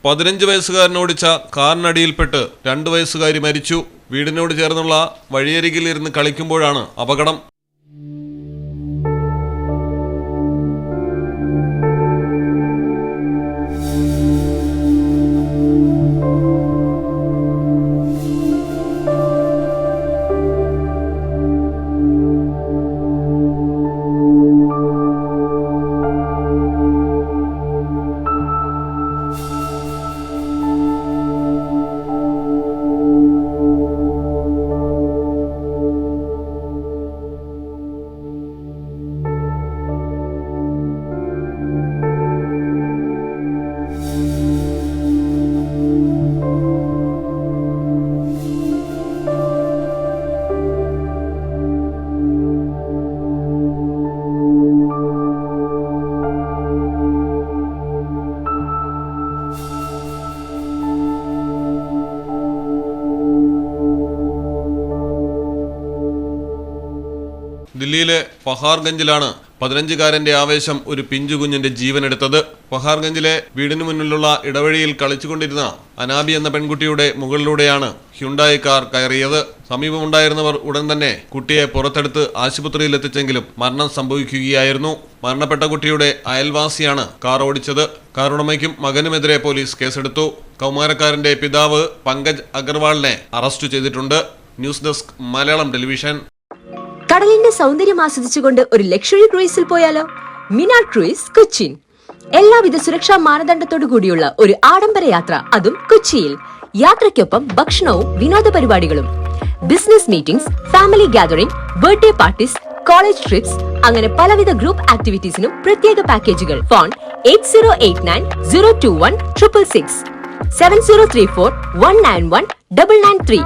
15 വയസ്സുകാരനോടിച്ച കാറിനടിയിൽപ്പെട്ട് 2 വയസ്സുകാരി മരിച്ചു. വീടിനോട് ചേർന്നുള്ള വഴിയരികിൽ ഇരുന്ന് കളിക്കുമ്പോഴാണ് അപകടം. ദില്ലിയിലെ പഹാർഗഞ്ചിലാണ് 15-കാരന്റെ ആവേശം ഒരു പിഞ്ചുകുഞ്ഞിന്റെ ജീവനെടുത്തത്. പഹാർഗഞ്ചിലെ വീടിനു മുന്നിലുള്ള ഇടവഴിയിൽ കളിച്ചുകൊണ്ടിരുന്ന അനാബി എന്ന പെൺകുട്ടിയുടെ മുകളിലൂടെയാണ് ഹ്യുണ്ടായി കാർ കയറിയത്. സമീപമുണ്ടായിരുന്നവർ ഉടൻ തന്നെ കുട്ടിയെ പുറത്തെടുത്ത് ആശുപത്രിയിൽ എത്തിച്ചെങ്കിലും മരണം സംഭവിക്കുകയായിരുന്നു. മരണപ്പെട്ട കുട്ടിയുടെ അയൽവാസിയാണ് കാർ ഓടിച്ചത്. കാർ ഉടമയ്ക്കും മകനുമെതിരെ പോലീസ് കേസെടുത്തു. കൗമാരക്കാരന്റെ പിതാവ് പങ്കജ് അഗർവാളിനെ അറസ്റ്റ് ചെയ്തിട്ടുണ്ട്. News desk Malayalam television. കടലിന്റെ സൗന്ദര്യം ആസ്വദിച്ചുകൊണ്ട് ഒരു ലക്ഷറി ക്രൂയിസിൽ പോയാലോ? മിനാർ ക്രൂയിസ് കൊച്ചിൻ. എല്ലാവിധ സുരക്ഷാ മാനദണ്ഡത്തോടു കൂടിയുള്ള ഒരു ആഡംബര യാത്ര, അതും കൊച്ചിയിൽ. യാത്രയ്ക്കൊപ്പം ഭക്ഷണവും വിനോദ പരിപാടികളും, business meetings, family gathering, birthday parties, college TRIPS, അങ്ങനെ പലവിധ ഗ്രൂപ്പ് ആക്ടിവിറ്റീസിനും പ്രത്യേക പാക്കേജുകൾ. ഫോൺ 8089 021 666 7034 191 993.